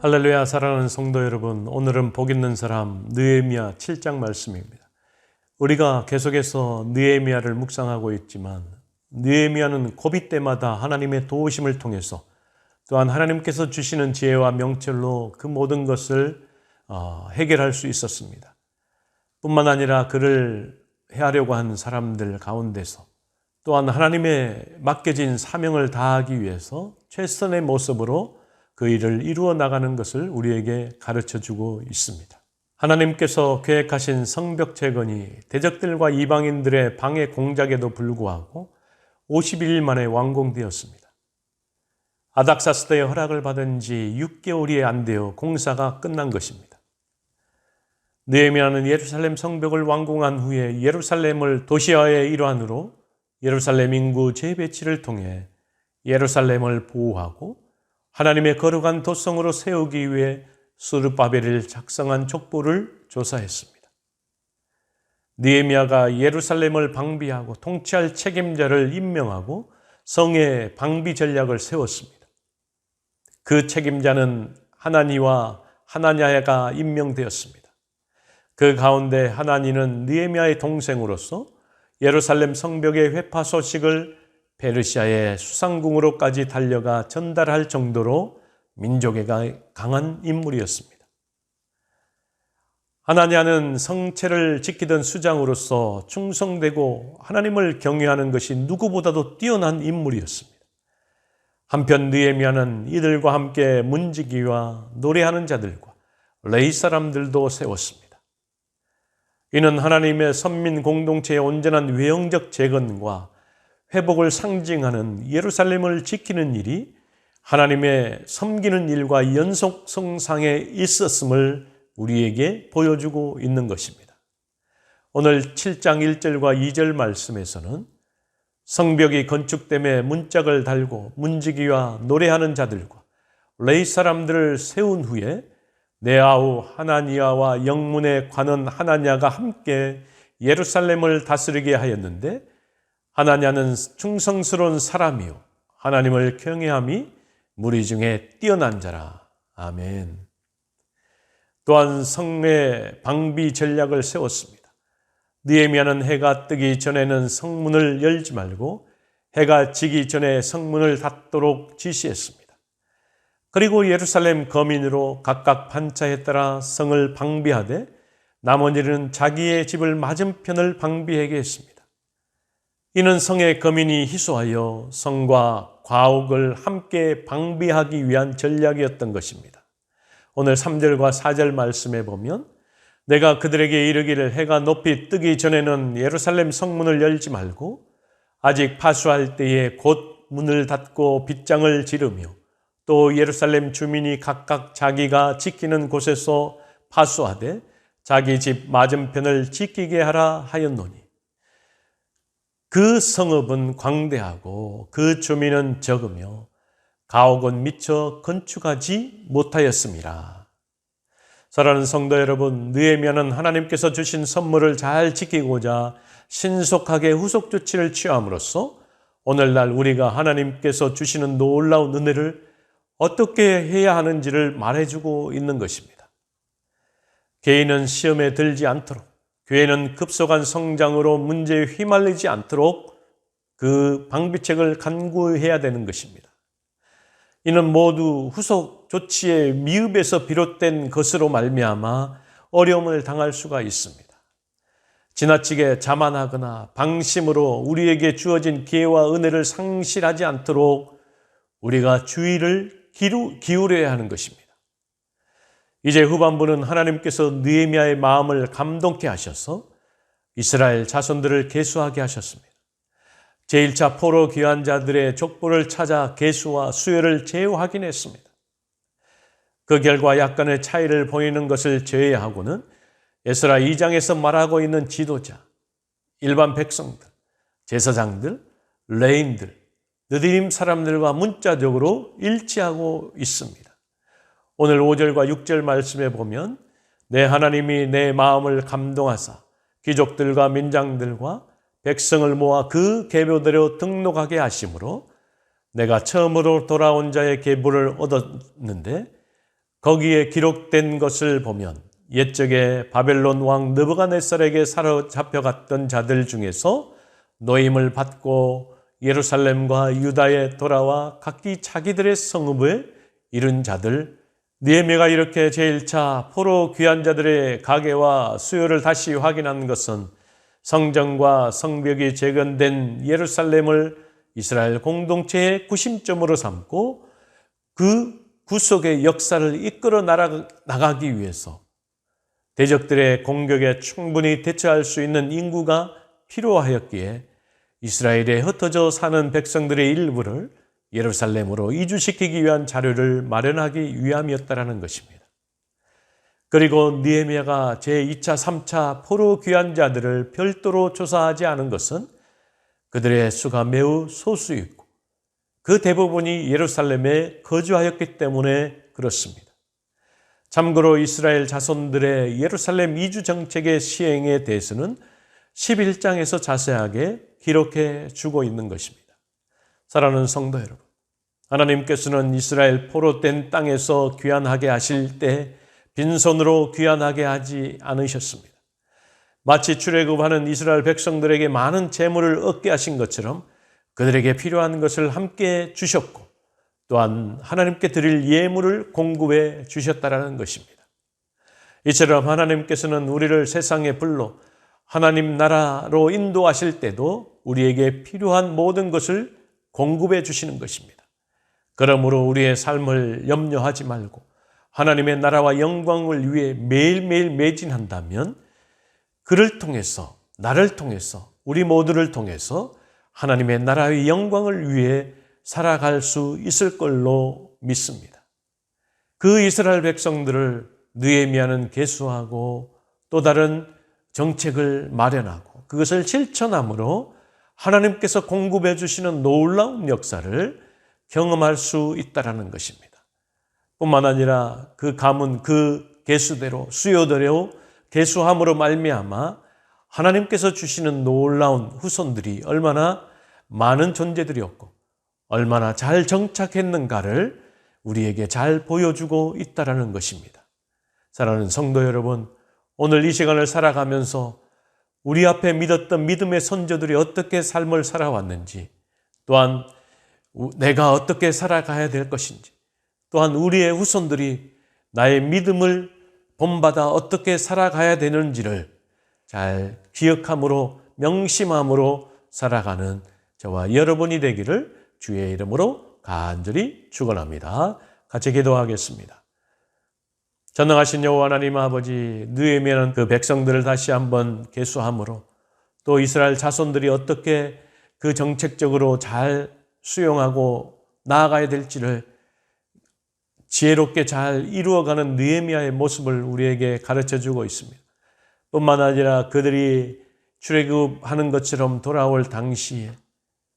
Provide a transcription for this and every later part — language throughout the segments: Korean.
할렐루야. 사랑하는 성도 여러분, 오늘은 복 있는 사람 느헤미야 7장 말씀입니다. 우리가 계속해서 느헤미야를 묵상하고 있지만 느헤미야는 고비 때마다 하나님의 도우심을 통해서 또한 하나님께서 주시는 지혜와 명철로 그 모든 것을 해결할 수 있었습니다. 뿐만 아니라 그를 해하려고 한 사람들 가운데서 또한 하나님의 맡겨진 사명을 다하기 위해서 최선의 모습으로 그 일을 이루어 나가는 것을 우리에게 가르쳐주고 있습니다. 하나님께서 계획하신 성벽 재건이 대적들과 이방인들의 방해 공작에도 불구하고 51일 만에 완공되었습니다. 아닥사스다의 허락을 받은 지 6개월이 안 되어 공사가 끝난 것입니다. 느헤미야는 예루살렘 성벽을 완공한 후에 예루살렘을 도시화의 일환으로 예루살렘 인구 재배치를 통해 예루살렘을 보호하고 하나님의 거룩한 도성으로 세우기 위해 스룹바벨을 작성한 족보를 조사했습니다. 느헤미야가 예루살렘을 방비하고 통치할 책임자를 임명하고 성의 방비 전략을 세웠습니다. 그 책임자는 하나니와 하나냐가 임명되었습니다. 그 가운데 하나니는 느헤미야의 동생으로서 예루살렘 성벽의 회파 소식을 페르시아의 수상궁으로까지 달려가 전달할 정도로 민족에 강한 인물이었습니다. 하나냐는 성체를 지키던 수장으로서 충성되고 하나님을 경외하는 것이 누구보다도 뛰어난 인물이었습니다. 한편 느헤미야는 이들과 함께 문지기와 노래하는 자들과 레위 사람들도 세웠습니다. 이는 하나님의 선민 공동체의 온전한 외형적 재건과 회복을 상징하는 예루살렘을 지키는 일이 하나님의 섬기는 일과 연속성상에 있었음을 우리에게 보여주고 있는 것입니다. 오늘 7장 1절과 2절 말씀에서는 성벽이 건축됨에 문짝을 달고 문지기와 노래하는 자들과 레위 사람들을 세운 후에 네아우 하나니야와 영문의 관원 하나냐가 함께 예루살렘을 다스리게 하였는데 하나냐는 충성스러운 사람이요 하나님을 경외함이 무리 중에 뛰어난 자라. 아멘. 또한 성의 방비 전략을 세웠습니다. 느헤미야는 해가 뜨기 전에는 성문을 열지 말고 해가 지기 전에 성문을 닫도록 지시했습니다. 그리고 예루살렘 거민으로 각각 반차에 따라 성을 방비하되 나머지는 자기의 집을 맞은편을 방비하게 했습니다. 이는 성의 거민이 희소하여 성과 과옥을 함께 방비하기 위한 전략이었던 것입니다. 오늘 3절과 4절 말씀에 보면 내가 그들에게 이르기를 해가 높이 뜨기 전에는 예루살렘 성문을 열지 말고 아직 파수할 때에 곧 문을 닫고 빗장을 지르며 또 예루살렘 주민이 각각 자기가 지키는 곳에서 파수하되 자기 집 맞은편을 지키게 하라 하였노니 그 성읍은 광대하고 그 주민은 적으며 가옥은 미처 건축하지 못하였습니다. 사랑하는 성도 여러분, 느헤미야는 하나님께서 주신 선물을 잘 지키고자 신속하게 후속 조치를 취함으로써 오늘날 우리가 하나님께서 주시는 놀라운 은혜를 어떻게 해야 하는지를 말해주고 있는 것입니다. 개인은 시험에 들지 않도록 교회는 급속한 성장으로 문제에 휘말리지 않도록 그 방비책을 간구해야 되는 것입니다. 이는 모두 후속 조치의 미흡에서 비롯된 것으로 말미암아 어려움을 당할 수가 있습니다. 지나치게 자만하거나 방심으로 우리에게 주어진 기회와 은혜를 상실하지 않도록 우리가 주의를 기울여야 하는 것입니다. 이제 후반부는 하나님께서 느헤미야의 마음을 감동케 하셔서 이스라엘 자손들을 계수하게 하셨습니다. 제1차 포로 귀환 자들의 족보를 찾아 계수와 수요를 재확인했습니다. 그 결과 약간의 차이를 보이는 것을 제외하고는 에스라 2장에서 말하고 있는 지도자, 일반 백성들, 제사장들, 레인들, 느디림 사람들과 문자적으로 일치하고 있습니다. 오늘 5절과 6절 말씀에 보면 내 하나님이 내 마음을 감동하사 귀족들과 민장들과 백성을 모아 그 계보대로 등록하게 하심으로 내가 처음으로 돌아온 자의 계보를 얻었는데 거기에 기록된 것을 보면 옛적에 바벨론 왕 느부갓네살에게 사로잡혀갔던 자들 중에서 노임을 받고 예루살렘과 유다에 돌아와 각기 자기들의 성읍에 이른 자들, 느헤미야가 이렇게 제1차 포로 귀환 자들의 가계와 수요를 다시 확인한 것은 성전과 성벽이 재건된 예루살렘을 이스라엘 공동체의 구심점으로 삼고 그 구속의 역사를 이끌어 나가기 위해서 대적들의 공격에 충분히 대처할 수 있는 인구가 필요하였기에 이스라엘에 흩어져 사는 백성들의 일부를 예루살렘으로 이주시키기 위한 자료를 마련하기 위함이었다라는 것입니다. 그리고 느헤미야가 제2차, 3차 포로 귀환자들을 별도로 조사하지 않은 것은 그들의 수가 매우 소수였고 그 대부분이 예루살렘에 거주하였기 때문에 그렇습니다. 참고로 이스라엘 자손들의 예루살렘 이주 정책의 시행에 대해서는 11장에서 자세하게 기록해 주고 있는 것입니다. 사랑하는 성도 여러분, 하나님께서는 이스라엘 포로된 땅에서 귀환하게 하실 때 빈손으로 귀환하게 하지 않으셨습니다. 마치 출애굽하는 이스라엘 백성들에게 많은 재물을 얻게 하신 것처럼 그들에게 필요한 것을 함께 주셨고 또한 하나님께 드릴 예물을 공급해 주셨다라는 것입니다. 이처럼 하나님께서는 우리를 세상의 불로 하나님 나라로 인도하실 때도 우리에게 필요한 모든 것을 공급해 주시는 것입니다. 그러므로 우리의 삶을 염려하지 말고 하나님의 나라와 영광을 위해 매일매일 매진한다면 그를 통해서, 나를 통해서, 우리 모두를 통해서 하나님의 나라의 영광을 위해 살아갈 수 있을 걸로 믿습니다. 그 이스라엘 백성들을 느헤미야는 계수하고 또 다른 정책을 마련하고 그것을 실천함으로 하나님께서 공급해 주시는 놀라운 역사를 경험할 수 있다라는 것입니다. 뿐만 아니라 그 가문, 그 계수대로, 수요대로 계수함으로 말미암아 하나님께서 주시는 놀라운 후손들이 얼마나 많은 존재들이었고 얼마나 잘 정착했는가를 우리에게 잘 보여주고 있다라는 것입니다. 사랑하는 성도 여러분, 오늘 이 시간을 살아가면서 우리 앞에 믿었던 믿음의 선조들이 어떻게 삶을 살아왔는지, 또한 내가 어떻게 살아가야 될 것인지, 또한 우리의 후손들이 나의 믿음을 본받아 어떻게 살아가야 되는지를 잘 기억함으로 명심함으로 살아가는 저와 여러분이 되기를 주의 이름으로 간절히 축원합니다. 같이 기도하겠습니다. 전능하신 여호와 하나님 아버지, 느헤미야는 그 백성들을 다시 한번 계수함으로 또 이스라엘 자손들이 어떻게 그 정책적으로 잘 수용하고 나아가야 될지를 지혜롭게 잘 이루어가는 느헤미야의 모습을 우리에게 가르쳐주고 있습니다. 뿐만 아니라 그들이 출애굽하는 것처럼 돌아올 당시에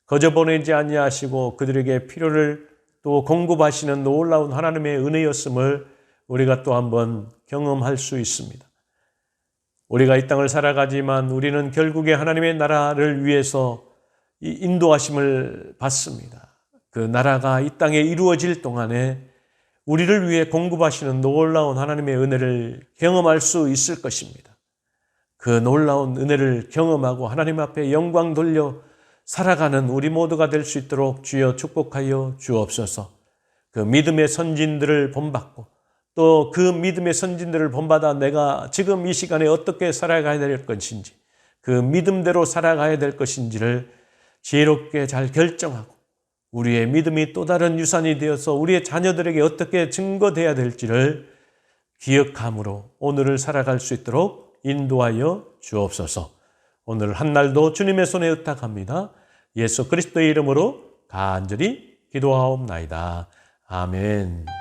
거저 보내지 아니하시고 그들에게 필요를 또 공급하시는 놀라운 하나님의 은혜였음을 우리가 또 한번 경험할 수 있습니다. 우리가 이 땅을 살아가지만 우리는 결국에 하나님의 나라를 위해서 인도하심을 받습니다. 그 나라가 이 땅에 이루어질 동안에 우리를 위해 공급하시는 놀라운 하나님의 은혜를 경험할 수 있을 것입니다. 그 놀라운 은혜를 경험하고 하나님 앞에 영광 돌려 살아가는 우리 모두가 될 수 있도록 주여 축복하여 주옵소서. 그 믿음의 선진들을 본받고 또 그 믿음의 선진들을 본받아 내가 지금 이 시간에 어떻게 살아가야 될 것인지, 그 믿음대로 살아가야 될 것인지를 지혜롭게 잘 결정하고 우리의 믿음이 또 다른 유산이 되어서 우리의 자녀들에게 어떻게 증거돼야 될지를 기억함으로 오늘을 살아갈 수 있도록 인도하여 주옵소서. 오늘 한날도 주님의 손에 의탁합니다. 예수 그리스도의 이름으로 간절히 기도하옵나이다. 아멘.